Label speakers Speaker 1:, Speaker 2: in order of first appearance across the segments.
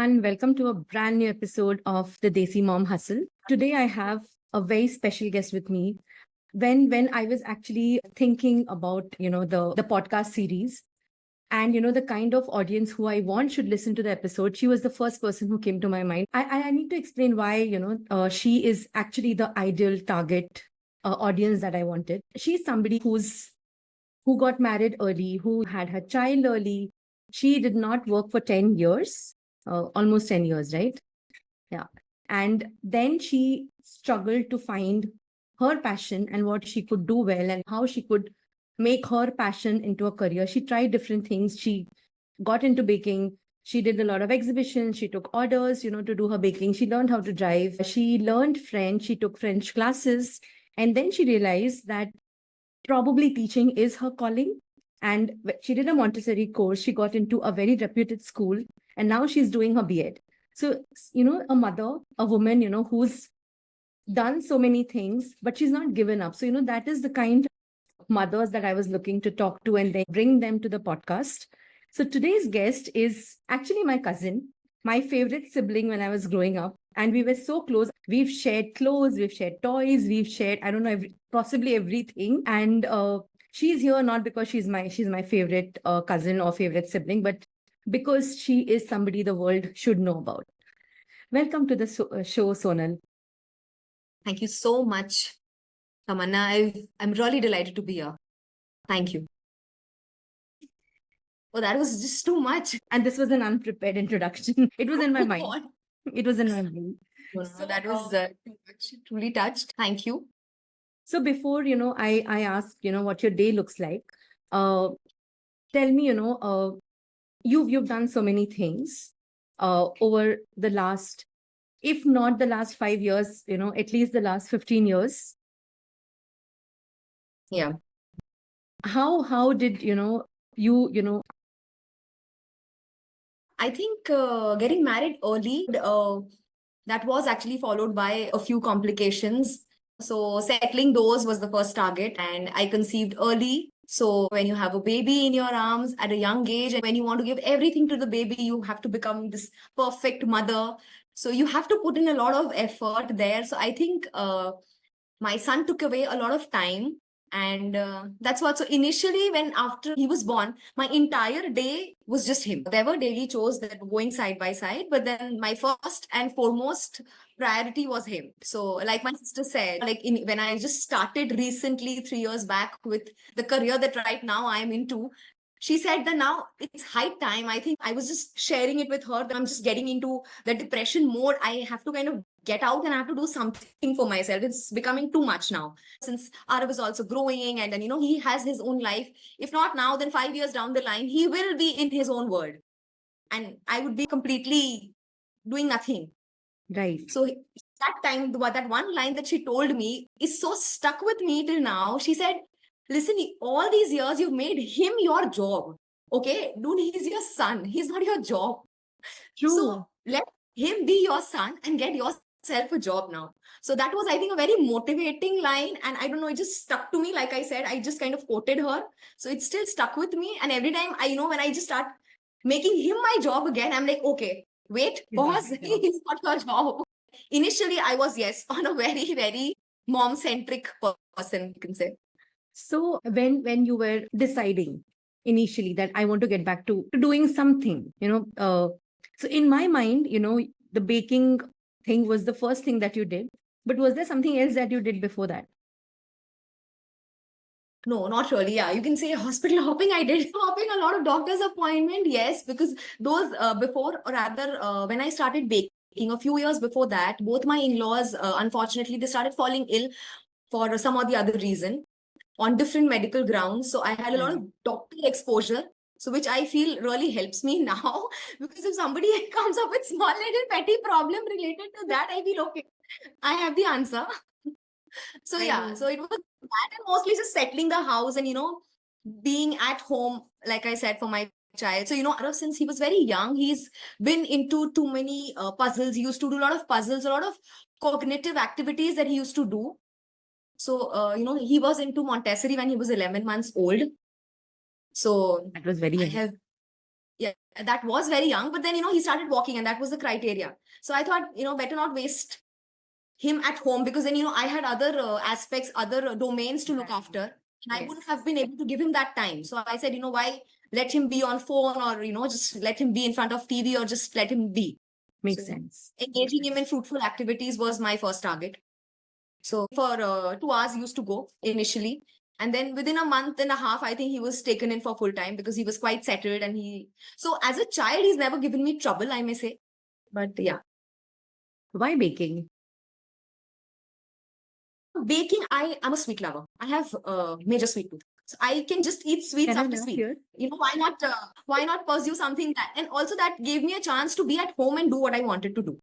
Speaker 1: everyone. Welcome to a brand new episode of the Desi Mom Hustle. Today I have a very special guest with me. When I was actually thinking about, the podcast series and, the kind of audience who I want should listen to the episode, she was the first person who came to my mind. I need to explain why, she is actually the ideal target audience that I wanted. She's somebody who got married early, who had her child early. She did not work for 10 years, almost 10 years, right? Yeah. And then she struggled to find her passion and what she could do well and how she could make her passion into a career. She tried different things. She got into baking. She did a lot of exhibitions. She took orders, to do her baking. She learned how to drive. She learned French. She took French classes. And then she realized that probably teaching is her calling. And she did a Montessori course. She got into a very reputed school, and now she's doing her B.Ed. So, a mother, a woman, who's done so many things, but she's not given up. So, that is the kind of mothers that I was looking to talk to and then bring them to the podcast. So today's guest is actually my cousin, my favorite sibling when I was growing up. And we were so close. We've shared clothes, we've shared toys, we've shared, I don't know, possibly everything. And she's here not because she's my favorite cousin or favorite sibling, but because she is somebody the world should know about. Welcome to the show, Sonal.
Speaker 2: Thank you so much, Tamanna. I'm really delighted to be here. Thank you. Oh, that was just too much.
Speaker 1: And this was an unprepared introduction. It was in my mind. It was in my mind.
Speaker 2: So that was too much. Truly touched. Thank you.
Speaker 1: So before, I ask, what your day looks like, tell me, you've done so many things over the last, if not the last 5 years, at least the last 15 years.
Speaker 2: Yeah.
Speaker 1: How did, you
Speaker 2: I think getting married early, that was actually followed by a few complications. So settling those was the first target, and I conceived early. So when you have a baby in your arms at a young age, and when you want to give everything to the baby, you have to become this perfect mother. So you have to put in a lot of effort there. So I think my son took away a lot of time. And that's what. So initially, when after he was born, my entire day was just him. There were daily chores that were going side by side, but then my first and foremost priority was him. So, like my sister said, when I just started recently 3 years back with the career that right now I am into, she said that now it's high time. I think I was just sharing it with her that I'm just getting into the depression mode. I have to kind of get out and I have to do something for myself. It's becoming too much now. Since Arav is also growing and then, he has his own life. If not now, then 5 years down the line, he will be in his own world. And I would be completely doing nothing.
Speaker 1: Right.
Speaker 2: So that time, that one line that she told me is so stuck with me till now. She said, listen, all these years you've made him your job. Okay, dude, he's your son. He's not your job.
Speaker 1: True.
Speaker 2: So let him be your son and get yourself a job now. So that was, I think, a very motivating line. And I don't know, it just stuck to me. Like I said, I just kind of quoted her. So it still stuck with me. And every time when I just start making him my job again, I'm like, okay, wait, pause. He's not your job. Initially, I was, yes, on a very, very mom-centric person, you can say.
Speaker 1: So when you were deciding initially that I want to get back to doing something, so in my mind, the baking thing was the first thing that you did. But was there something else that you did before that?
Speaker 2: No, not really. Yeah, you can say hospital hopping. I did hopping a lot of doctor's appointment. Yes, because those before, or rather, when I started baking a few years before that, both my in-laws, unfortunately, they started falling ill for some or the other reason on different medical grounds. So I had a lot of doctor exposure. So which I feel really helps me now, because if somebody comes up with small little petty problem related to that, I feel okay, I have the answer. So yeah, so it was that, and mostly just settling the house and being at home, like I said, for my child. So Arav, since he was very young, he's been into too many puzzles. He used to do a lot of puzzles, a lot of cognitive activities that he used to do. So he was into Montessori when he was 11 months old. So
Speaker 1: that was very
Speaker 2: Yeah, that was very young, but then, he started walking and that was the criteria. So I thought, better not waste him at home, because then, I had other aspects, other domains to look
Speaker 1: Exactly.
Speaker 2: after. And I
Speaker 1: Yes.
Speaker 2: wouldn't have been able to give him that time. So I said, why let him be on phone, or, just let him be in front of TV, or just let him be.
Speaker 1: Makes
Speaker 2: So
Speaker 1: sense.
Speaker 2: engaging him in fruitful activities was my first target. So for 2 hours, he used to go initially. And then within a month and a half, I think he was taken in for full time, because he was quite settled. So as a child, he's never given me trouble, I may say. But yeah,
Speaker 1: Why baking?
Speaker 2: baking, I am a sweet lover. I have major sweet tooth. So I can just eat sweets
Speaker 1: Can I
Speaker 2: after
Speaker 1: laugh
Speaker 2: sweet.
Speaker 1: here?
Speaker 2: Why not pursue something that, and also that gave me a chance to be at home and do what I wanted to do.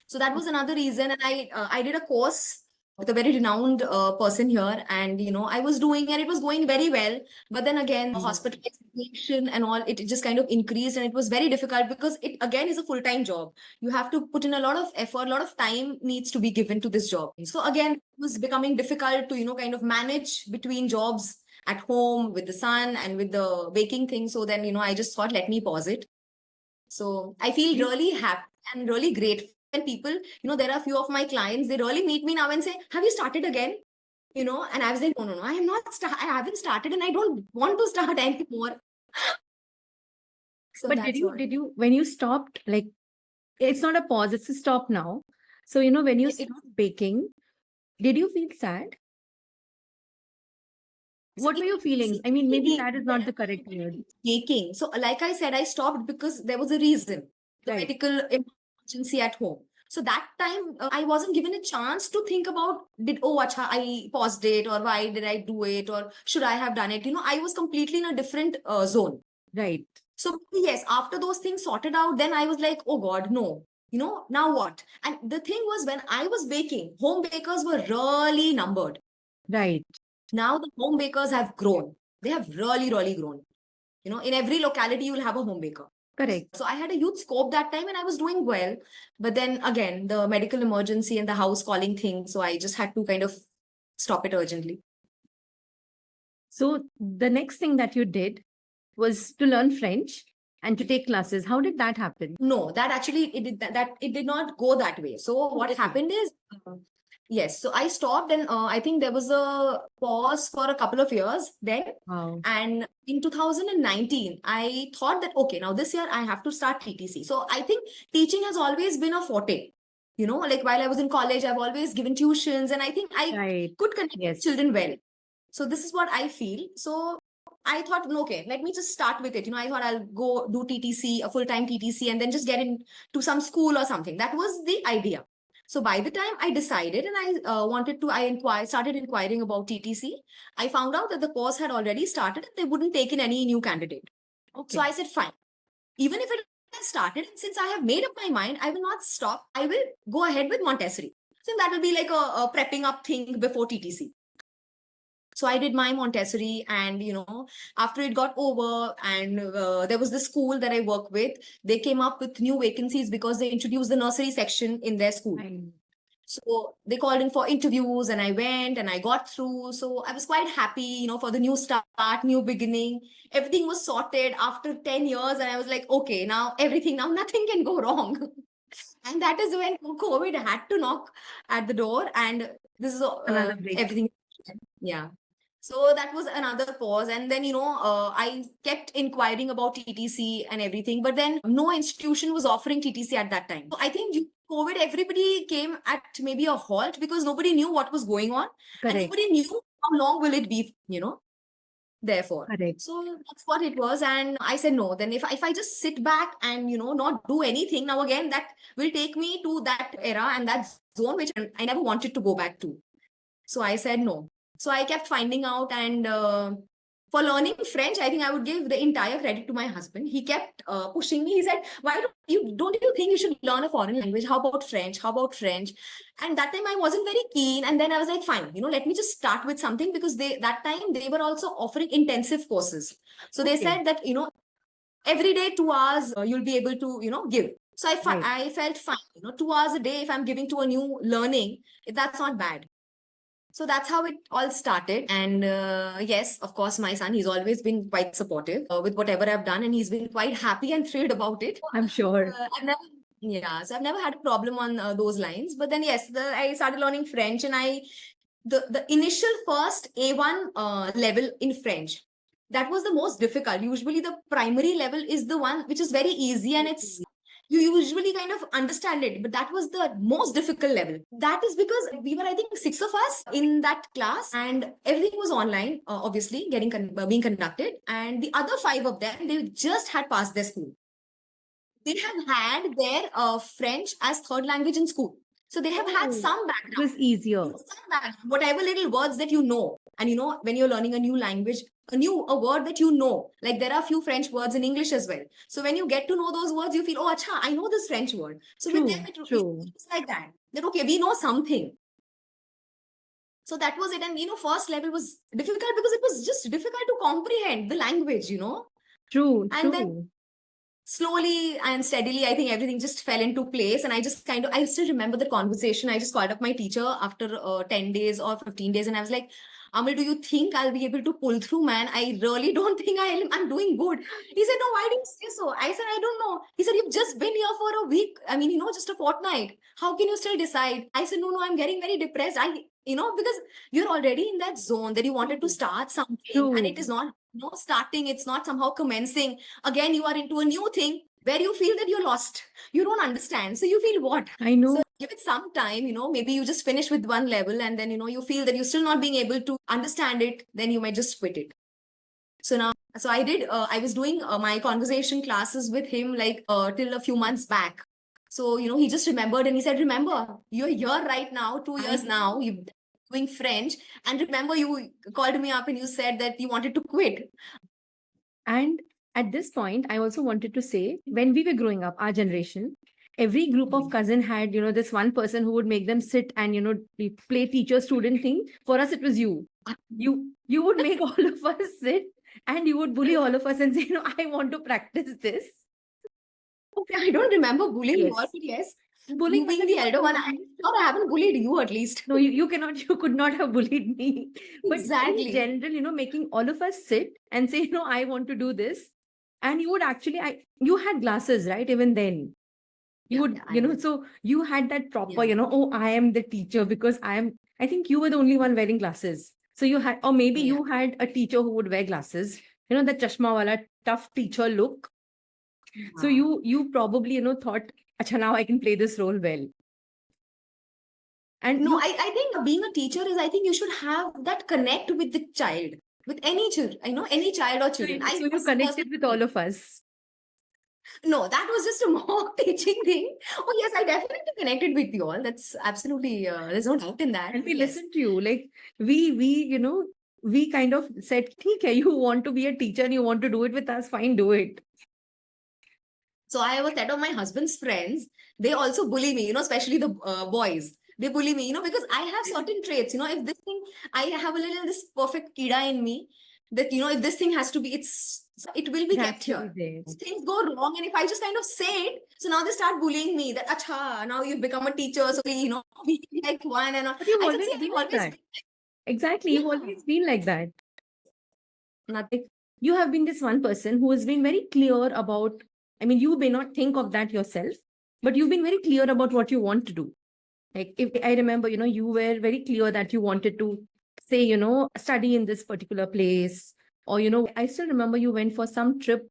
Speaker 2: So that was another reason. And I did a course with a very renowned person here, and I was doing, and it was going very well. But then again, hospitalization and all, it just kind of increased, and it was very difficult, because it again is a full-time job. You have to put in a lot of effort, a lot of time needs to be given to this job. So again, it was becoming difficult to kind of manage between jobs at home with the son and with the baking thing. So then I just thought, let me pause it. So I feel really happy and really grateful when people, there are a few of my clients, they really meet me now and say, have you started again? And I was like, no, I am not, I haven't started, and I don't want to start anymore. So
Speaker 1: But did
Speaker 2: that's
Speaker 1: you,
Speaker 2: what.
Speaker 1: when you stopped, like, it's not a pause, it's a stop now. So, when you
Speaker 2: It-
Speaker 1: stopped baking, did you feel sad? What were you feeling? I mean, maybe sad is not the correct word.
Speaker 2: Baking. So like I said, I stopped because there was a reason, the
Speaker 1: Right.
Speaker 2: medical emergency at home. So that time, I wasn't given a chance to think about, acha, I paused it, or why did I do it, or should I have done it? I was completely in a different zone.
Speaker 1: Right.
Speaker 2: So yes, after those things sorted out, then I was like, oh God, no. Now what? And the thing was, when I was baking, home bakers were really numbered.
Speaker 1: Right.
Speaker 2: Now the home bakers have grown. They have really, really grown. In every locality, you will have a home baker.
Speaker 1: Correct.
Speaker 2: So I had a huge scope that time, and I was doing well. But then again, the medical emergency and the house calling thing. So I just had to kind of stop it urgently.
Speaker 1: So the next thing that you did was to learn French and to take classes. How did that happen?
Speaker 2: No, that actually it did not go that way. So what
Speaker 1: Okay.
Speaker 2: happened is, yes, so I stopped, and I think there was a pause for a couple of years then.
Speaker 1: Wow.
Speaker 2: And in 2019, I thought that, okay, now this year I have to start TTC. So I think teaching has always been a forte. Like while I was in college, I've always given tuitions, and I think I
Speaker 1: Right.
Speaker 2: could connect with
Speaker 1: Yes.
Speaker 2: children well. So this is what I feel. So I thought, no, okay, let me just start with it. I thought I'll go do TTC, a full-time TTC, and then just get into some school or something. That was the idea. So by the time I decided, and I started inquiring about TTC, I found out that the course had already started and they wouldn't take in any new candidate.
Speaker 1: Okay.
Speaker 2: So I said, fine. Even if it has started, and since I have made up my mind, I will not stop. I will go ahead with Montessori. So that will be like a prepping up thing before TTC. So I did my Montessori, and after it got over, and there was the school that I work with, they came up with new vacancies because they introduced the nursery section in their school.
Speaker 1: Fine.
Speaker 2: So they called in for interviews, and I went and I got through. So I was quite happy, for the new start, new beginning. Everything was sorted after 10 years, and I was like, okay, now nothing can go wrong. And that is when COVID had to knock at the door, and this is
Speaker 1: Another break.
Speaker 2: everything. Yeah. So that was another pause. And then, I kept inquiring about TTC and everything, but then no institution was offering TTC at that time. So I think due to COVID, everybody came at maybe a halt, because nobody knew what was going on.
Speaker 1: Correct.
Speaker 2: And nobody knew how long will it be, therefore.
Speaker 1: Correct.
Speaker 2: So that's what it was. And I said, no, then if I just sit back and, not do anything, now again, that will take me to that era and that zone, which I never wanted to go back to. So I said, no. So I kept finding out, and for learning French, I think I would give the entire credit to my husband. He kept pushing me. He said, why don't you think you should learn a foreign language? How about French? How about French? And that time I wasn't very keen. And then I was like, fine, let me just start with something, because that time they were also offering intensive courses. So they said that, every day 2 hours you'll be able to, give. So I felt fine, 2 hours a day, if I'm giving to a new learning, that's not bad. So that's how it all started. And yes, of course, my son, he's always been quite supportive with whatever I've done, and he's been quite happy and thrilled about it.
Speaker 1: I'm sure.
Speaker 2: I've never, yeah, so I've never had a problem on those lines. But then, yes, I started learning French, and the initial first A1 level in French, that was the most difficult. Usually, the primary level is the one which is very easy, and it's you usually kind of understand it, but that was the most difficult level. That is because we were, I think, 6 of us in that class, and everything was online, obviously, being conducted. And the other 5 of them, they just had passed their school. They have had their French as third language in school. So they have had some
Speaker 1: It
Speaker 2: background.
Speaker 1: was easier.
Speaker 2: Some background, whatever little words that you know. And you know, when you're learning a new language, a word that you know, like there are a few French words in English as well. So when you get to know those words, you feel, oh, acha, I know this French word. So with them,
Speaker 1: True.
Speaker 2: it's like that. That, okay, we know something. So that was it. And, you know, first level was difficult because it was just difficult to comprehend the language, you know.
Speaker 1: True.
Speaker 2: And then slowly and steadily, I think everything just fell into place. And I just I still remember the conversation. I just called up my teacher after 10 days or 15 days. And I was like, Amal, do you think I'll be able to pull through, man? I really don't think I'm doing good. He said, no, why do you say so? I said, I don't know. He said, you've just been here for a week. I mean, you know, just a fortnight. How can you still decide? I said, no, I'm getting very depressed. Because you're already in that zone that you wanted to start something.
Speaker 1: True.
Speaker 2: And it is not, starting. It's not somehow commencing. Again, you are into a new thing where you feel that you're lost. You don't understand. So you feel what?
Speaker 1: I know.
Speaker 2: So give it some time, maybe you just finish with one level, and then, you feel that you're still not being able to understand it, then you might just quit it. So I was doing my conversation classes with him like till a few months back. So, he just remembered and he said, remember, you're here right now, 2 years now, you're doing French. And remember, you called me up and you said that you wanted to quit.
Speaker 1: And at this point, I also wanted to say, when we were growing up, our generation, every group of cousin had, this one person who would make them sit and, play teacher-student thing. For us, it was you. You would make all of us sit and you would bully all of us and say, I want to practice this.
Speaker 2: Okay, I don't remember bullying you, but yes.
Speaker 1: Bullying
Speaker 2: being the elder one, I'm sure I haven't bullied you at least.
Speaker 1: No, you could not have bullied me. But
Speaker 2: exactly.
Speaker 1: in general, making all of us sit and say, I want to do this. And you would actually, you had glasses, right? Even then. So you had that proper, I am the teacher because I think you were the only one wearing glasses. So you had, or maybe you had a teacher who would wear glasses, the chashma wala tough teacher look. So you probably, thought, acha, now I can play this role well. And
Speaker 2: no, I think being a teacher is, I think you should have that connect with the child, with any child, any child or children.
Speaker 1: So you connected with all of us.
Speaker 2: No, that was just a mock teaching thing. Oh, yes, I definitely connected with you all. That's absolutely, there's no doubt in that.
Speaker 1: And we listened to you. Like, we kind of said, okay, you want to be a teacher and you want to do it with us, fine, do it.
Speaker 2: So I have a set of my husband's friends. They also bully me, especially the boys. They bully me, because I have certain traits, if this thing, I have this perfect kida in me that, if this thing has to be, it will be kept here. Things go wrong. And if I just kind of say it, so now they start bullying me that, acha, now you've become a teacher. So, be like one. And
Speaker 1: but you've always been like that. Exactly. You've always been like that. Nothing. You have been this one person who has been very clear about, you may not think of that yourself, but you've been very clear about what you want to do. Like, if I remember, you were very clear that you wanted to say, study in this particular place. Or, I still remember you went for some trip.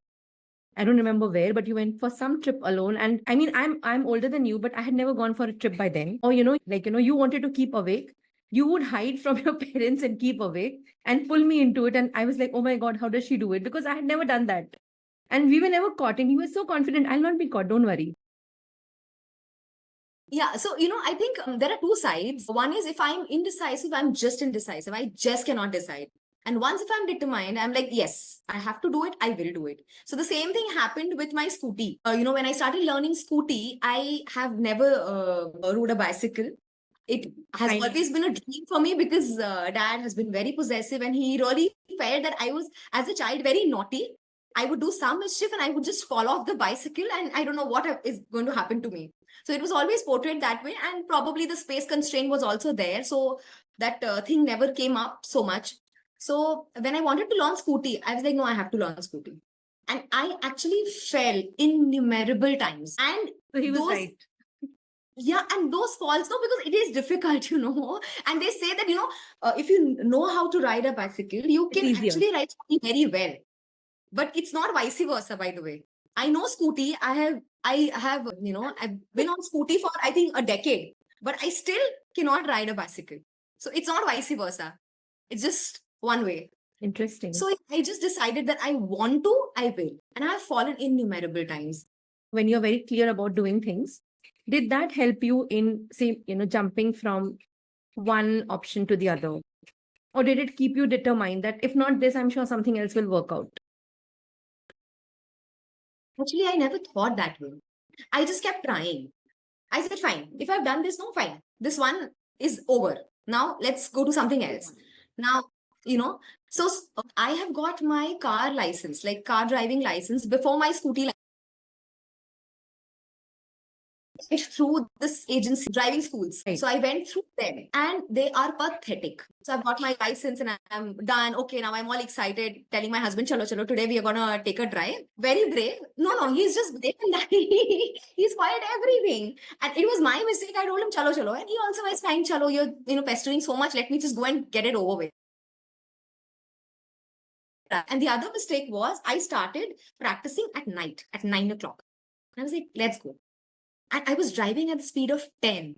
Speaker 1: I don't remember where, but you went for some trip alone. And I'm older than you, but I had never gone for a trip by then. Or, you wanted to keep awake. You would hide from your parents and keep awake and pull me into it. And I was like, oh my God, how does she do it? Because I had never done that. And we were never caught. And you were so confident, I'll not be caught, don't worry.
Speaker 2: Yeah, so, I think there are two sides. One is if I'm indecisive, I'm just indecisive. I just cannot decide. And once if I'm determined, I'm like, yes, I have to do it. I will do it. So the same thing happened with my scooty. When I started learning scooty, I have never rode a bicycle. It has always been a dream for me because dad has been very possessive and he really felt that I was, as a child, very naughty. I would do some mischief and I would just fall off the bicycle and I don't know what is going to happen to me. So it was always portrayed that way, and probably the space constraint was also there. So that thing never came up so much. So when I wanted to learn scooty, I was like, no, I have to learn scooty. And I actually fell innumerable times. And
Speaker 1: So he was
Speaker 2: those
Speaker 1: right.
Speaker 2: yeah, and those falls, no, because it is difficult, and they say that, if you know how to ride a bicycle, you
Speaker 1: It's
Speaker 2: can
Speaker 1: easier.
Speaker 2: actually ride scooty very well. But it's not vice versa, by the way. I know scooty. I have, I've been on scooty for, I think, a decade, but I still cannot ride a bicycle. So it's not vice versa. It's just one way.
Speaker 1: Interesting.
Speaker 2: So I just decided that I want to, I will. And I've fallen innumerable times.
Speaker 1: When you're very clear about doing things, did that help you in, say, jumping from one option to the other? Or did it keep you determined that if not this, I'm sure something else will work out?
Speaker 2: Actually, I never thought that way. I just kept trying. I said, fine. If I've done this, no, fine. This one is over. Now let's go to something else. Now, so I have got my car license, like car driving license, before my scooty license. Through this agency, driving schools.
Speaker 1: Right.
Speaker 2: So I went through them and they are pathetic. So I've got my license and I'm done. Okay, now I'm all excited, telling my husband, chalo, chalo, today we are going to take a drive. Very brave. No, he's just brave and that he's quiet everything. And it was my mistake. I told him, chalo, chalo. And he also was fine, chalo, you're pestering so much. Let me just go and get it over with. And the other mistake was I started practicing at night at 9 o'clock. I was like, let's go. And I was driving at the speed of 10.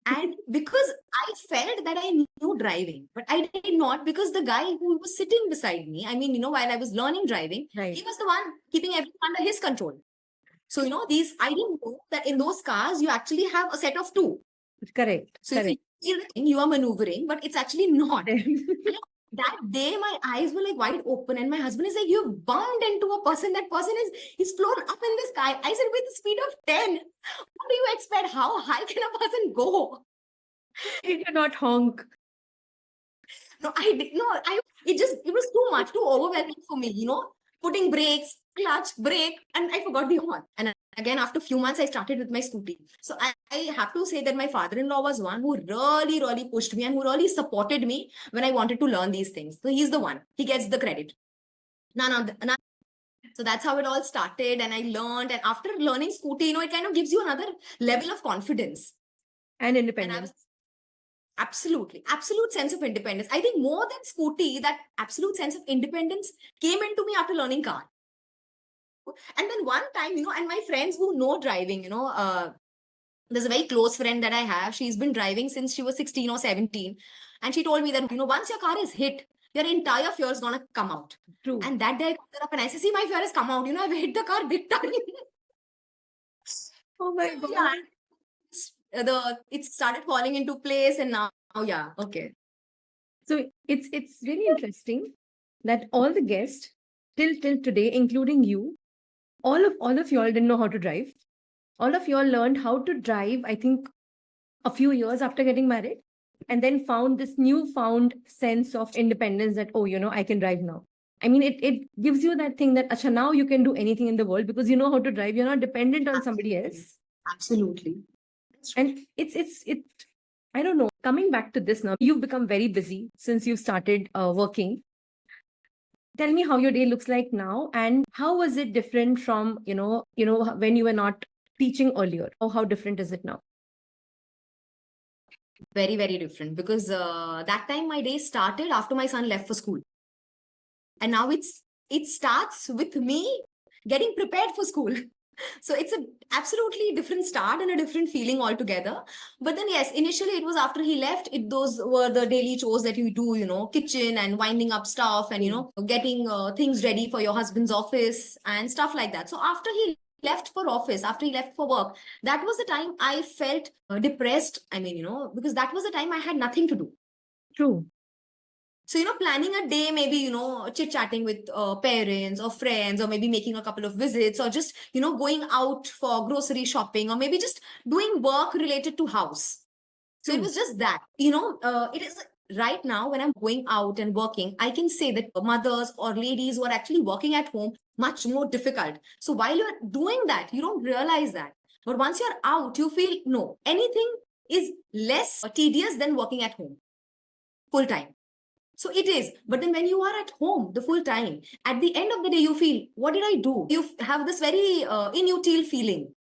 Speaker 2: And because I felt that I knew driving, but I did not, because the guy who was sitting beside me, I mean, while I was learning driving,
Speaker 1: Right.
Speaker 2: he was the one keeping everything under his control. So, I didn't know that in those cars, you actually have a set of two.
Speaker 1: Correct.
Speaker 2: So
Speaker 1: Correct.
Speaker 2: if you feel you are maneuvering, but it's actually not. That day, my eyes were like wide open, and my husband is like, "You've bumped into a person. That person is flown up in the sky." I said, "With the speed of 10, what do you expect? How high can a person go?"
Speaker 1: Did you not honk?
Speaker 2: No, I did no. It was too much, too overwhelming for me. Putting brakes, clutch, brake, and I forgot the horn. And again, after a few months, I started with my scooty. So I have to say that my father-in-law was one who really, really pushed me and who really supported me when I wanted to learn these things. So he's the one. He gets the credit. No. So that's how it all started. And I learned. And after learning scooty, it kind of gives you another level of confidence.
Speaker 1: And
Speaker 2: And I
Speaker 1: independence.
Speaker 2: was absolute sense of independence. I think more than scooty, that absolute sense of independence came into me after learning car. And then one time, and my friends who know driving, there's a very close friend that I have. She's been driving since she was 16 or 17. And she told me that, once your car is hit, your entire fear is going to come out.
Speaker 1: True.
Speaker 2: And that day I got up and I said, see, my fear has come out. I've hit the car big time.
Speaker 1: Oh my God.
Speaker 2: Yeah. It started falling into place, and now, yeah, okay.
Speaker 1: So it's really interesting that all the guests till today, including you, all of y'all didn't know how to drive. All of y'all learned how to drive, I think, a few years after getting married, and then found this newfound sense of independence that, oh, I can drive now. I mean, it gives you that thing that, acha, now you can do anything in the world because you know how to drive. You're not dependent on somebody else.
Speaker 2: Absolutely.
Speaker 1: And it's I don't know, coming back to this now, you've become very busy since you started working. Tell me how your day looks like now, and how was it different from, when you were not teaching earlier? Or how different is it now?
Speaker 2: Very, very different, because that time my day started after my son left for school. And now it starts with me getting prepared for school. So it's a absolutely different start and a different feeling altogether. But then, yes, initially it was after he left. Those were the daily chores that you do, kitchen and winding up stuff and, getting things ready for your husband's office and stuff like that. So after he left for office, after he left for work, that was the time I felt depressed. I mean, because that was the time I had nothing to do.
Speaker 1: True.
Speaker 2: So, planning a day, maybe, chit-chatting with parents or friends, or maybe making a couple of visits, or just, going out for grocery shopping, or maybe just doing work related to house. So it was just that, it is right now when I'm going out and working, I can say that mothers or ladies who are actually working at home, much more difficult. So while you're doing that, you don't realize that. But once you're out, you feel, no, anything is less tedious than working at home. full time. So it is. But then when you are at home the full time, at the end of the day, you feel, what did I do? You have this very inutile feeling.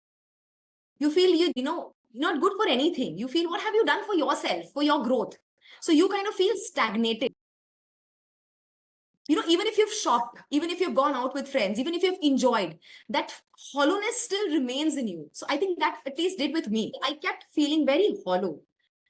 Speaker 2: You feel you're not good for anything. You feel, what have you done for yourself, for your growth? So you kind of feel stagnated. Even if you've shopped, even if you've gone out with friends, even if you've enjoyed, that hollowness still remains in you. So I think that at least did with me. I kept feeling very hollow.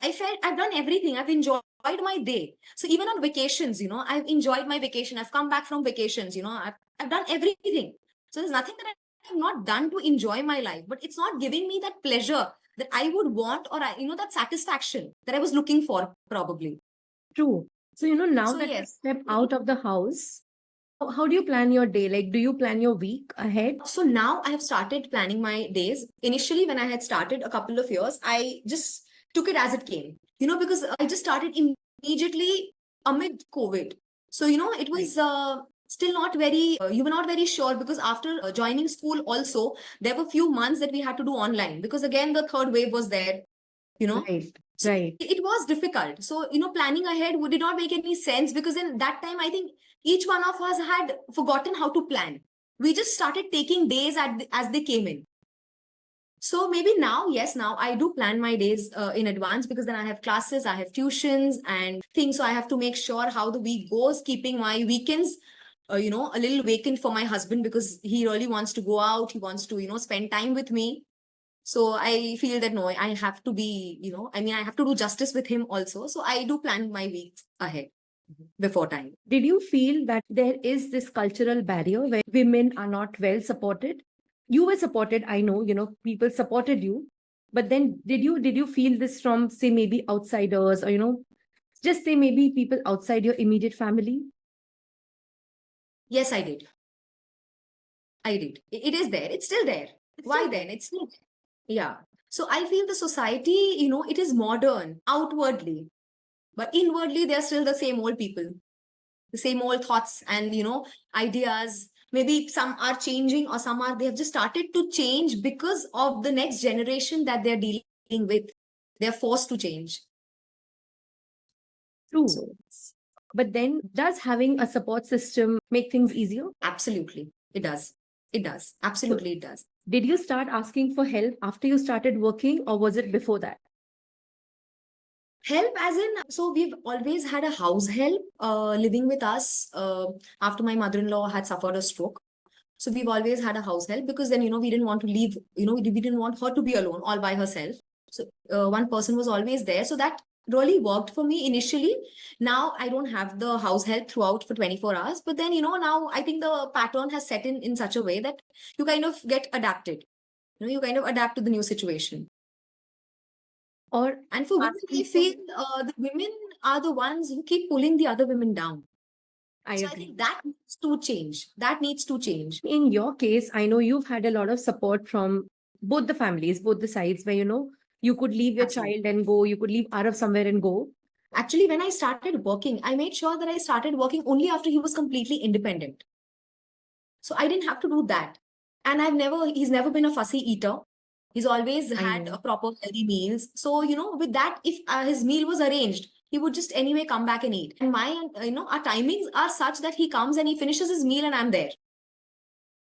Speaker 2: I felt I've done everything. I've enjoyed my day. So even on vacations, I've enjoyed my vacation. I've come back from vacations, I've done everything. So there's nothing that I've not done to enjoy my life, but it's not giving me that pleasure that I would want, or that satisfaction that I was looking for, probably.
Speaker 1: True. So, now
Speaker 2: So
Speaker 1: that you
Speaker 2: yes.
Speaker 1: step out of the house, how do you plan your day? Like, do you plan your week ahead?
Speaker 2: So now I have started planning my days. Initially, when I had started a couple of years, I just took it as it came, because I just started immediately amid COVID. So, it was still not very, you were not very sure, because after joining school also, there were few months that we had to do online, because again, the third wave was there,
Speaker 1: Right.
Speaker 2: So
Speaker 1: Right.
Speaker 2: it was difficult. So, planning ahead did not make any sense, because in that time, I think each one of us had forgotten how to plan. We just started taking days as they came in. So maybe now, yes, now I do plan my days in advance, because then I have classes, I have tuitions and things. So I have to make sure how the week goes, keeping my weekends, a little vacant for my husband, because he really wants to go out. He wants to, spend time with me. So I feel that no, I have to be, I have to do justice with him also. So I do plan my weeks ahead before time.
Speaker 1: Did you feel that there is this cultural barrier where women are not well supported? You were supported, I know, people supported you. But then did you feel this from, say, maybe outsiders, or, just say maybe people outside your immediate family?
Speaker 2: Yes, I did. I did. It is there. It's still there. Why then? It's still there. Yeah. So I feel the society, it is modern outwardly, but inwardly, they're still the same old people, the same old thoughts and, ideas. Maybe some are changing, or they have just started to change because of the next generation that they're dealing with. They're forced to change.
Speaker 1: True.
Speaker 2: So,
Speaker 1: But then does having a support system make things easier?
Speaker 2: absolutely. It does. It does. Absolutely, it does.
Speaker 1: Did you start asking for help after you started working, or was it before that?
Speaker 2: Help as in, so we've always had a house help living with us after my mother-in-law had suffered a stroke. So we've always had a house help, because then, we didn't want to leave, we didn't want her to be alone all by herself. So one person was always there. So that really worked for me initially. Now I don't have the house help throughout for 24 hours. But then, now I think the pattern has set in such a way that you kind of get adapted. You kind of adapt to the new situation. And for women, I feel the women are the ones who keep pulling the other women down.
Speaker 1: I
Speaker 2: So I think that needs to change. That needs to change.
Speaker 1: In your case, I know you've had a lot of support from both the families, both the sides, where, you could leave your
Speaker 2: Absolutely.
Speaker 1: child and go, you could leave Arav somewhere and go.
Speaker 2: Actually, when I started working, I made sure that I started working only after he was completely independent. So I didn't have to do that. And he's never been a fussy eater. He's always had a proper healthy meals. So, with that, if his meal was arranged, he would just anyway come back and eat. And our timings are such that he comes and he finishes his meal and I'm there.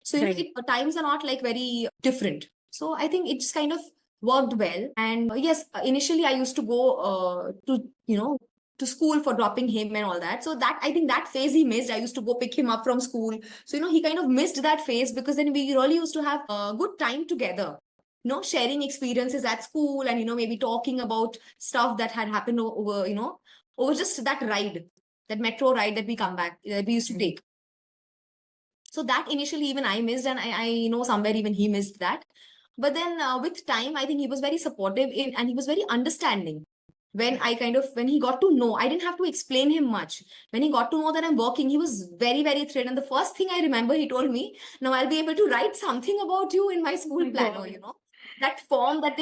Speaker 2: So, times are not like very different. So I think it just kind of worked well. And yes, initially I used to go to school for dropping him and all that. So that, I think that phase he missed. I used to go pick him up from school. So, he kind of missed that phase, because then we really used to have a good time together. Sharing experiences at school and, maybe talking about stuff that had happened over just that ride, that metro ride that we used to take. So that initially even I missed, and I know somewhere even he missed that. But then with time, I think he was very supportive and he was very understanding. When he got to know, I didn't have to explain him much. When he got to know that I'm working, he was very, very thrilled. And the first thing I remember, he told me, now I'll be able to write something about you in my school planner, that form that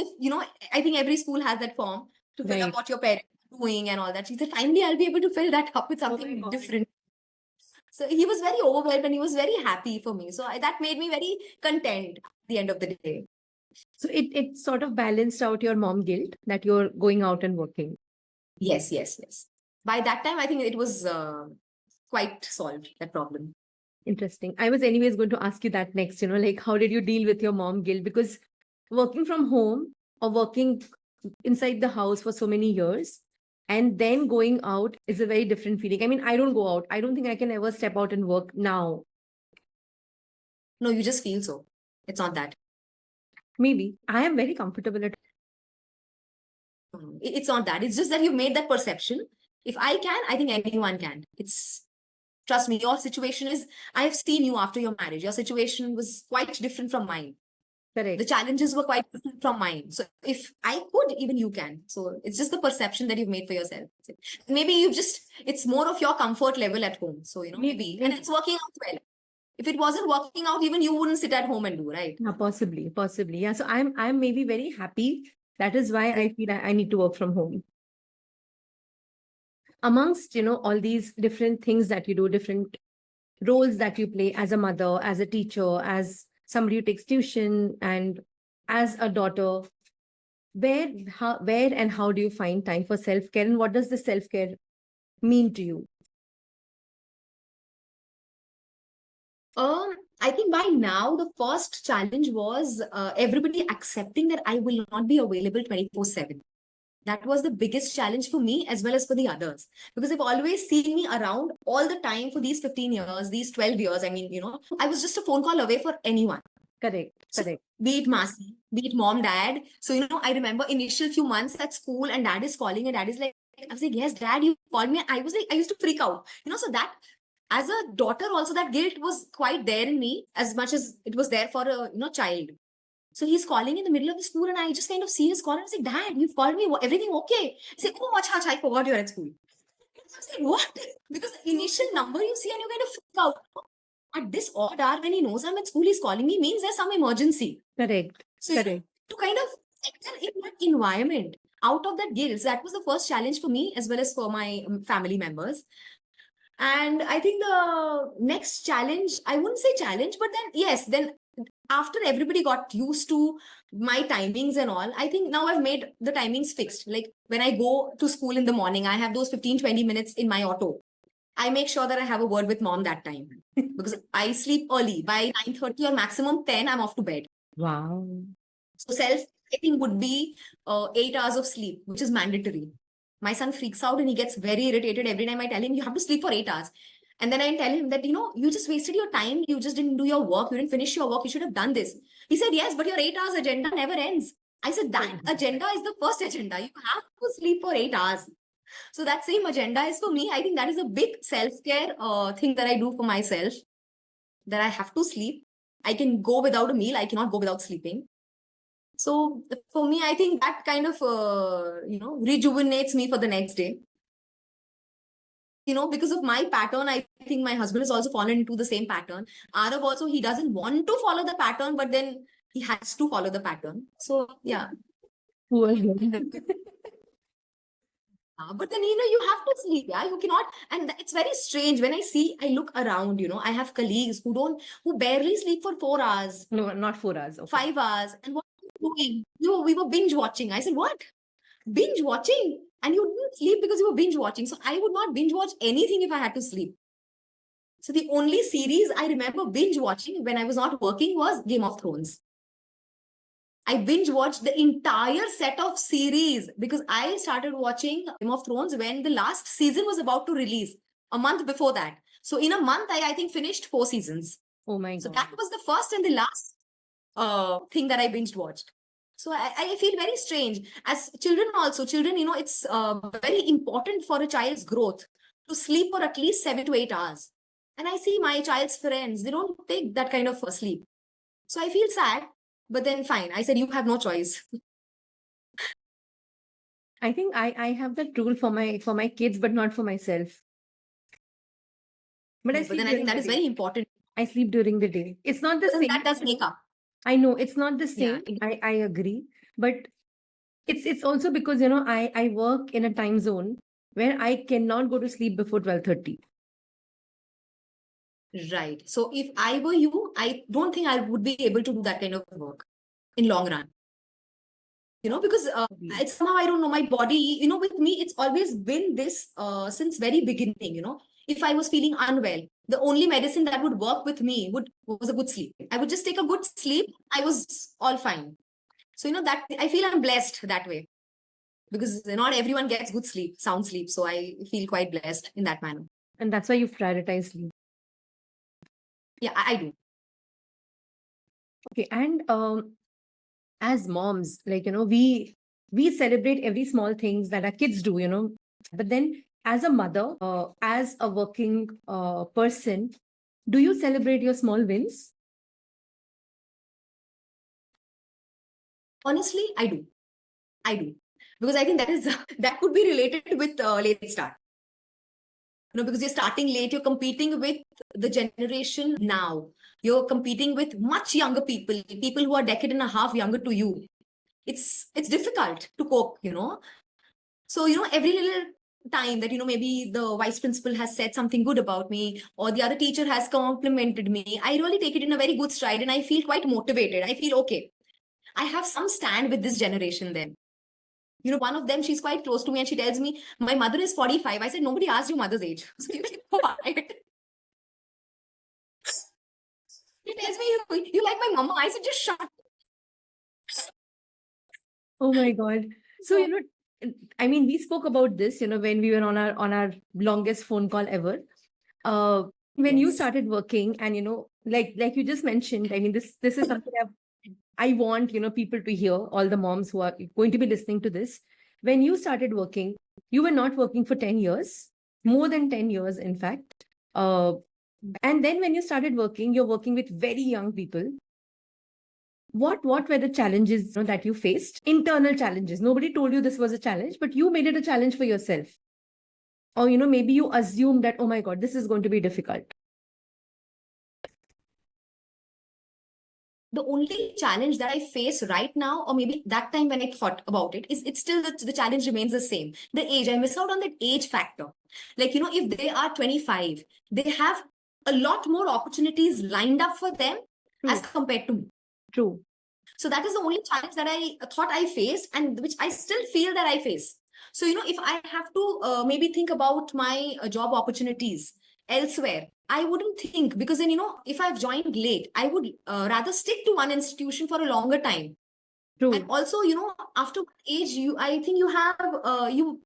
Speaker 2: I think every school has that form to fill up what your parents are doing and all that. She said, finally, I'll be able to fill that up with something different. So he was very overwhelmed and he was very happy for me. So that made me very content at the end of the day.
Speaker 1: So it sort of balanced out your mom guilt that you're going out and working.
Speaker 2: Yes, yes, yes. by that time, I think it was quite solved, that problem.
Speaker 1: Interesting. I was anyways going to ask you that next, like how did you deal with your mom guilt? Because working from home or working inside the house for so many years and then going out is a very different feeling. I mean, I don't go out. I don't think I can ever step out and work now.
Speaker 2: No, you just feel so. It's not that.
Speaker 1: Maybe. I am very comfortable at
Speaker 2: It's not that. It's just that you've made that perception. If I can, I think anyone can. Trust me, your situation is, I have seen you after your marriage. Your situation was quite different from mine.
Speaker 1: correct.
Speaker 2: The challenges were quite different from mine. So if I could, even you can. So it's just the perception that you've made for yourself. Maybe it's more of your comfort level at home. So, maybe. And it's working out well. If it wasn't working out, even you wouldn't sit at home and do, right?
Speaker 1: Yeah, possibly. Yeah. So I'm maybe very happy. That is why I feel I need to work from home. Amongst, all these different things that you do, different roles that you play as a mother, as a teacher, as somebody who takes tuition, and as a daughter, where and how do you find time for self-care, and what does the self-care mean to you?
Speaker 2: I think by now the first challenge was everybody accepting that I will not be available 24/7. That was the biggest challenge for me as well as for the others, because they've always seen me around all the time for these 15 years, these 12 years. I mean, I was just a phone call away for anyone.
Speaker 1: Correct.
Speaker 2: So, be it Masi, be it mom, dad. So, I remember initial few months at school and dad is calling and dad is like, I was like, yes, dad, you called me. I was like, I used to freak out, so that as a daughter also, that guilt was quite there in me as much as it was there for a, child. So he's calling in the middle of the school and I just kind of see his call and I was like, dad, you've called me, everything okay? He's like, oh, much, I forgot you're at school. I was like, what? Because the initial number you see and you kind of freak out. At this odd hour when he knows I'm at school, he's calling me, means there's some emergency.
Speaker 1: Correct.
Speaker 2: So
Speaker 1: Correct.
Speaker 2: To kind of settle in that environment, out of that guilt, that was the first challenge for me as well as for my family members. And I think the next challenge, I wouldn't say challenge, but then after everybody got used to my timings and all, I think now I've made the timings fixed. Like when I go to school in the morning, I have those 15-20 minutes in my auto. I make sure that I have a word with mom that time because I sleep early. By 9:30 or maximum 10, I'm off to bed.
Speaker 1: Wow.
Speaker 2: So self-care would be 8 hours of sleep, which is mandatory. My son freaks out and he gets very irritated every time I tell him, you have to sleep for 8 hours. And then I tell him that, you just wasted your time. You just didn't do your work. You didn't finish your work. You should have done this. He said, yes, but your 8 hours agenda never ends. I said, that agenda is the first agenda. You have to sleep for 8 hours. So that same agenda is for me. I think that is a big self-care thing that I do for myself, that I have to sleep. I can go without a meal. I cannot go without sleeping. So for me, I think that kind of, rejuvenates me for the next day. Because of my pattern, I think my husband has also fallen into the same pattern. Arav also, he doesn't want to follow the pattern, but then he has to follow the pattern. So, yeah.
Speaker 1: Poor him.
Speaker 2: But then, you have to sleep, yeah? You cannot, and it's very strange. When I look around, I have colleagues who barely sleep for 4 hours.
Speaker 1: No, not 4 hours. Okay.
Speaker 2: 5 hours. And what are you doing? We were binge watching. I said, what? Binge watching? And you didn't sleep because you were binge watching. So I would not binge watch anything if I had to sleep. So the only series I remember binge watching when I was not working was Game of Thrones. I binge watched the entire set of series because I started watching Game of Thrones when the last season was about to release, a month before that. So in a month, I think finished 4 seasons.
Speaker 1: Oh my God.
Speaker 2: So that was the first and the last thing that I binge watched. So I feel very strange. As children also, it's very important for a child's growth to sleep for at least 7 to 8 hours. And I see my child's friends, they don't take that kind of sleep. So I feel sad, but then fine. I said, you have no choice.
Speaker 1: I think I have that rule for my kids, but not for myself. But
Speaker 2: then I think that is very important.
Speaker 1: I sleep during the day. It's not the same.
Speaker 2: That does make up.
Speaker 1: I know it's not the same.
Speaker 2: Yeah.
Speaker 1: I agree. But it's also because, I work in a time zone where I cannot go to sleep before 12:30.
Speaker 2: Right. So if I were you, I don't think I would be able to do that kind of work in long run. because it's somehow, I don't know, my body, with me, it's always been this since very beginning. If I was feeling unwell, the only medicine that would work with me was a good sleep. I would just take a good sleep. I was all fine. So, that I feel I'm blessed that way, because not everyone gets good sleep, sound sleep. So I feel quite blessed in that manner.
Speaker 1: And that's why you've prioritized sleep.
Speaker 2: Yeah, I do.
Speaker 1: Okay. And as moms, like, we celebrate every small things that our kids do, but then as a mother, as a working person, do you celebrate your small wins?
Speaker 2: Honestly, I do. Because I think that could be related with late start. Because you're starting late, you're competing with the generation now. You're competing with much younger people who are a decade and a half younger to you. It's difficult to cope. So, every little time that, maybe the vice principal has said something good about me, or the other teacher has complimented me, I really take it in a very good stride, and I feel quite motivated. I feel, okay, I have some stand with this generation then. One of them, she's quite close to me, and she tells me, my mother is 45. I said, nobody asked your mother's age. So you keep quiet. She tells me, you like my mama. I said, just shut.
Speaker 1: Oh my God. So, I mean, we spoke about this, when we were on our longest phone call ever. When you
Speaker 2: Yes.
Speaker 1: started working, and like you just mentioned, I mean, this is something I want people to hear, all the moms who are going to be listening to this. When you started working, you were not working for 10 years, more than 10 years, in fact. And then when you started working, you're working with very young people. What were the challenges that you faced? Internal challenges. Nobody told you this was a challenge, but you made it a challenge for yourself. Or maybe you assumed that, oh my God, this is going to be difficult.
Speaker 2: The only challenge that I face right now, or maybe that time when I thought about it, is it's still the challenge remains the same. The age, I miss out on that age factor. Like, if they are 25, they have a lot more opportunities lined up for them as compared to me.
Speaker 1: True.
Speaker 2: So that is the only challenge that I thought I faced, and which I still feel that I face. So, if I have to maybe think about my job opportunities elsewhere, I wouldn't think, because then, if I've joined late, I would rather stick to one institution for a longer time.
Speaker 1: True.
Speaker 2: And also, after age, I think you have you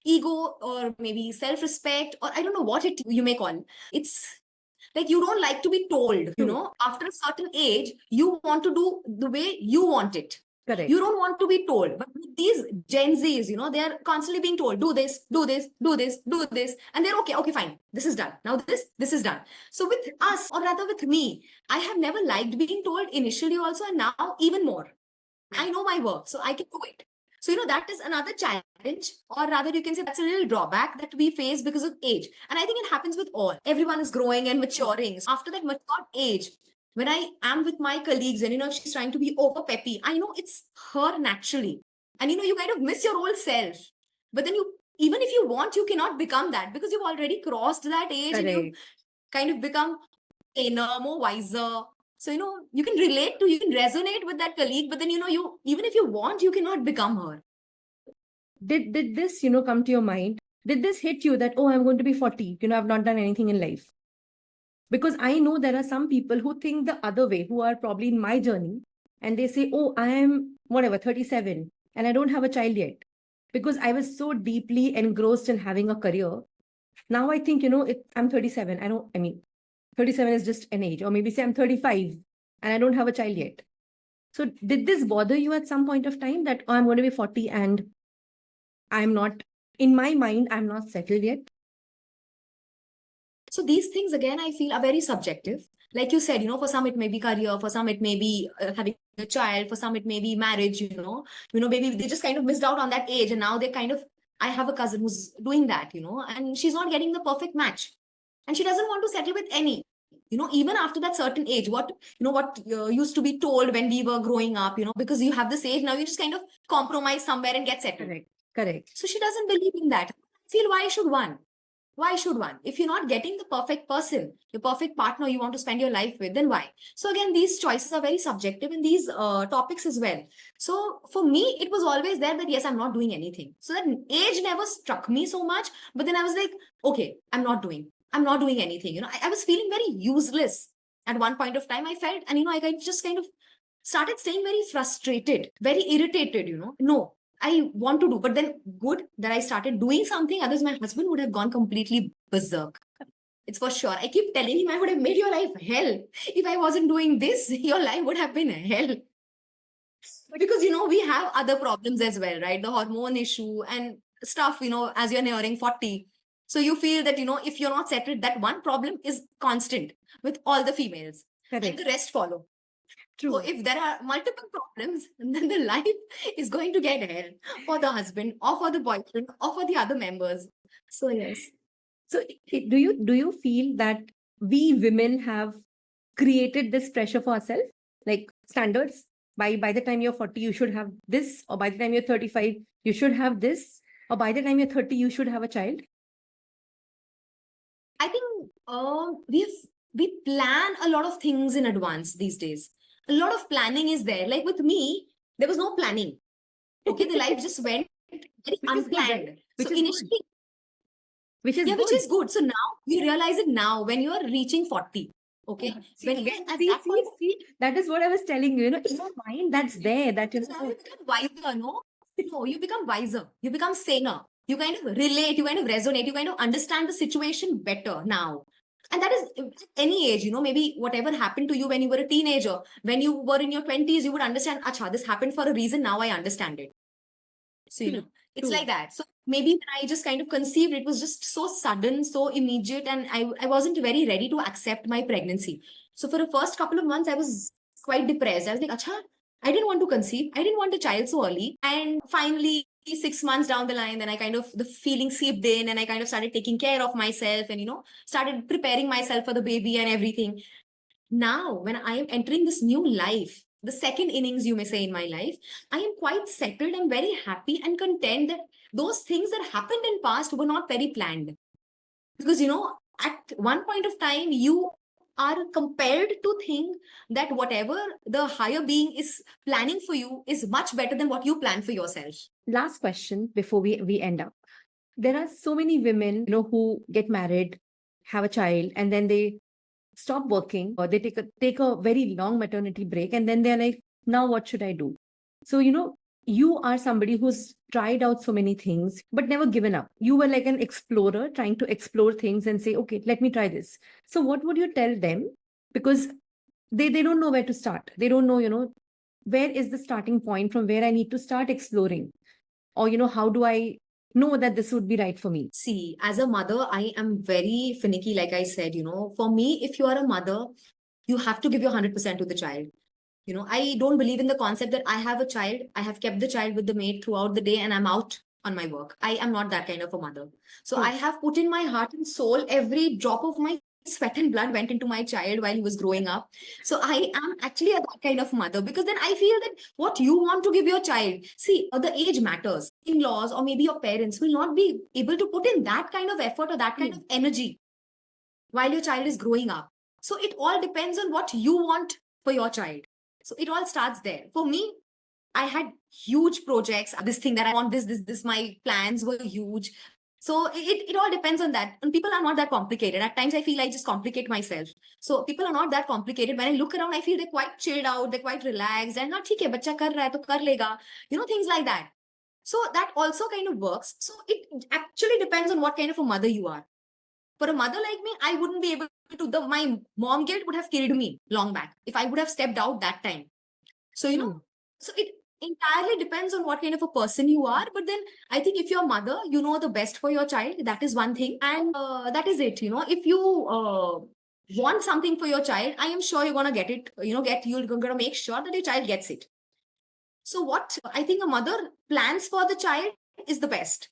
Speaker 2: ego, or maybe self-respect, or I don't know what you may call. It's like you don't like to be told, after a certain age, you want to do the way you want it.
Speaker 1: Correct.
Speaker 2: You don't want to be told. But with these Gen Zs, they are constantly being told, do this, do this, do this, do this. And they're okay, fine. This is done. Now this is done. So with us, or rather with me, I have never liked being told initially also, and now even more. I know my work, so I can do it. So, that is another challenge, or rather, you can say that's a little drawback that we face because of age. And I think it happens with all. Everyone is growing and maturing. So after that mature age, when I am with my colleagues and, if she's trying to be over peppy, I know it's her naturally. And, you kind of miss your old self. But then even if you want, you cannot become that, because you've already crossed that age.
Speaker 1: Correct.
Speaker 2: And you've kind of become more wiser. So, you can resonate with that colleague, but then, you, even if you want, you cannot become her.
Speaker 1: Did this, come to your mind? Did this hit you that, oh, I'm going to be 40, I've not done anything in life? Because I know there are some people who think the other way, who are probably in my journey, and they say, oh, I am whatever, 37, and I don't have a child yet. Because I was so deeply engrossed in having a career. Now I think, I'm 37. 37 is just an age. Or maybe say I'm 35 and I don't have a child yet. So did this bother you at some point of time that, oh, I'm going to be 40 and I'm not, in my mind, I'm not settled yet?
Speaker 2: So these things, again, I feel are very subjective. Like you said, for some it may be career, for some it may be having a child, for some it may be marriage, maybe they just kind of missed out on that age, and now they kind of, I have a cousin who's doing that, and she's not getting the perfect match. And she doesn't want to settle with any. Even after that certain age, what used to be told when we were growing up, because you have this age, now you just kind of compromise somewhere and get settled.
Speaker 1: Correct.
Speaker 2: So she doesn't believe in that. I feel, why should one? Why should one? If you're not getting the perfect person, the perfect partner you want to spend your life with, then why? So again, these choices are very subjective in these topics as well. So for me, it was always there that yes, I'm not doing anything. So that age never struck me so much. But then I was like, okay, I'm not doing anything. I was feeling very useless at one point of time. I felt, and just kind of started staying very frustrated, very irritated. No, I want to do, but then good that I started doing something. Otherwise, my husband would have gone completely berserk. It's for sure. I keep telling him I would have made your life hell. If I wasn't doing this, your life would have been hell. Because, we have other problems as well, right? The hormone issue and stuff, as you're nearing 40. So you feel that, if you're not settled, that one problem is constant with all the females.
Speaker 1: Correct.
Speaker 2: And the rest follow.
Speaker 1: True.
Speaker 2: So if there are multiple problems, then the life is going to get hell for the husband or for the boyfriend or for the other members. So yes.
Speaker 1: So do you feel that we women have created this pressure for ourselves, like standards? By the time you're 40, you should have this, or by the time you're 35, you should have this, or by the time you're 30, you should have a child.
Speaker 2: I think we plan a lot of things in advance these days. A lot of planning is there. Like with me, there was no planning. Okay, the life just went very unplanned.
Speaker 1: Which
Speaker 2: So
Speaker 1: is
Speaker 2: initially,
Speaker 1: good. Which is
Speaker 2: which is good. So now you realize it now when you are reaching 40. Okay.
Speaker 1: Yeah.
Speaker 2: When
Speaker 1: Again,
Speaker 2: at that point,
Speaker 1: that is what I was telling you. In your mind, that's there. That
Speaker 2: you become wiser, no? No, you become wiser. You become saner. You kind of relate, you kind of resonate, you kind of understand the situation better now. And that is at any age, maybe whatever happened to you when you were a teenager, when you were in your 20s, you would understand, acha, this happened for a reason, now I understand it. So, it's like that. So maybe when I just kind of conceived, it was just so sudden, so immediate, and I wasn't very ready to accept my pregnancy. So for the first couple of months, I was quite depressed. I was like, acha, I didn't want to conceive. I didn't want a child so early. And finally, 6 months down the line, then I kind of, the feeling seeped in and I kind of started taking care of myself and, started preparing myself for the baby and everything. Now, when I am entering this new life, the second innings, you may say, in my life, I am quite settled and very happy and content that those things that happened in past were not very planned. Because, at one point of time, you are compelled to think that whatever the higher being is planning for you is much better than what you plan for yourself.
Speaker 1: Last question before we end up. There are so many women, who get married, have a child, and then they stop working, or they take a very long maternity break, and then they're like, now what should I do? So, you are somebody who's tried out so many things, but never given up. You were like an explorer trying to explore things and say, okay, let me try this. So what would you tell them? Because they don't know where to start. They don't know, where is the starting point from where I need to start exploring? Or, how do I know that this would be right for me?
Speaker 2: See, as a mother, I am very finicky, like I said, for me, if you are a mother, you have to give your 100% to the child. I don't believe in the concept that I have a child, I have kept the child with the maid throughout the day and I'm out on my work. I am not that kind of a mother. So I have put in my heart and soul, every drop of my sweat and blood went into my child while he was growing up. So I am actually a that kind of mother, because then I feel that what you want to give your child, see, the age matters. In-laws or maybe your parents will not be able to put in that kind of effort or that kind of energy while your child is growing up. So it all depends on what you want for your child. So it all starts there. For me, I had huge projects. This thing that I want, this, my plans were huge. So it all depends on that. And people are not that complicated. At times I feel I just complicate myself. So people are not that complicated. When I look around, I feel they're quite chilled out, they're quite relaxed. And not, okay, bacha kar raha hai, to kar lega. Things like that. So that also kind of works. So it actually depends on what kind of a mother you are. For a mother like me, I wouldn't be able to, my mom guilt would have killed me long back if I would have stepped out that time. So, so it entirely depends on what kind of a person you are. But then I think if you're a mother, you know the best for your child. That is one thing. And that is it. If you want something for your child, I am sure you're going to get it. You're going to make sure that your child gets it. So what I think a mother plans for the child is the best.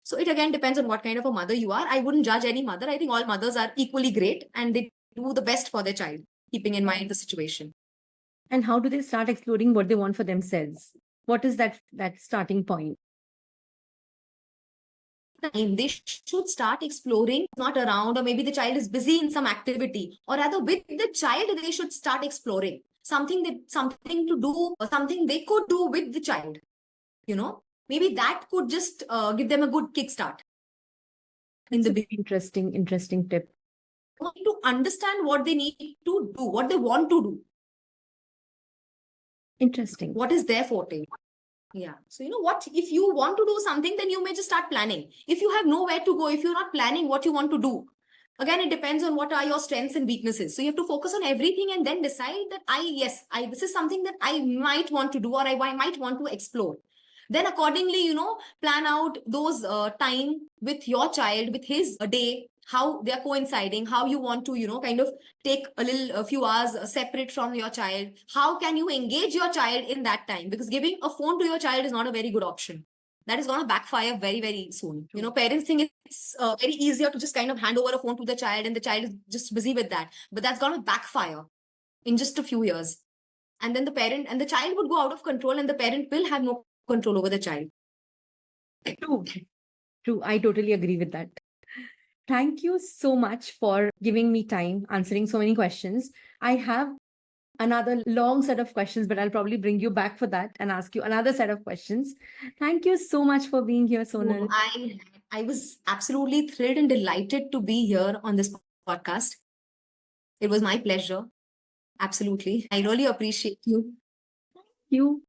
Speaker 2: So it again depends on what kind of a mother you are. I wouldn't judge any mother. I think all mothers are equally great and they do the best for their child, keeping in mind the situation.
Speaker 1: And how do they start exploring what they want for themselves? What is that starting point?
Speaker 2: time they should start exploring, not around, or maybe the child is busy in some activity, or rather with the child they should start exploring something to do, or something they could do with the child. Maybe that could just give them a good kickstart in
Speaker 1: It's
Speaker 2: the
Speaker 1: a
Speaker 2: beginning.
Speaker 1: interesting tip.
Speaker 2: To understand what they need to do, what they want to do,
Speaker 1: Interesting.
Speaker 2: what is their forte. Yeah. So, what, if you want to do something, then you may just start planning. If you have nowhere to go, if you're not planning what you want to do, again, it depends on what are your strengths and weaknesses. So you have to focus on everything and then decide that this is something that I might want to do, or I might want to explore. Then accordingly, plan out those time with your child, with his day, how they are coinciding, how you want to, kind of take a few hours separate from your child. How can you engage your child in that time? Because giving a phone to your child is not a very good option. That is going to backfire very, very soon. Parents think it's very easier to just kind of hand over a phone to the child and the child is just busy with that. But that's going to backfire in just a few years. And then the child would go out of control, and the parent will have no control over the child.
Speaker 1: True. I totally agree with that. Thank you so much for giving me time, answering so many questions. I have another long set of questions, but I'll probably bring you back for that and ask you another set of questions. Thank you so much for being here, Sonal.
Speaker 2: I was absolutely thrilled and delighted to be here on this podcast. It was my pleasure. Absolutely. I really appreciate you.
Speaker 1: You.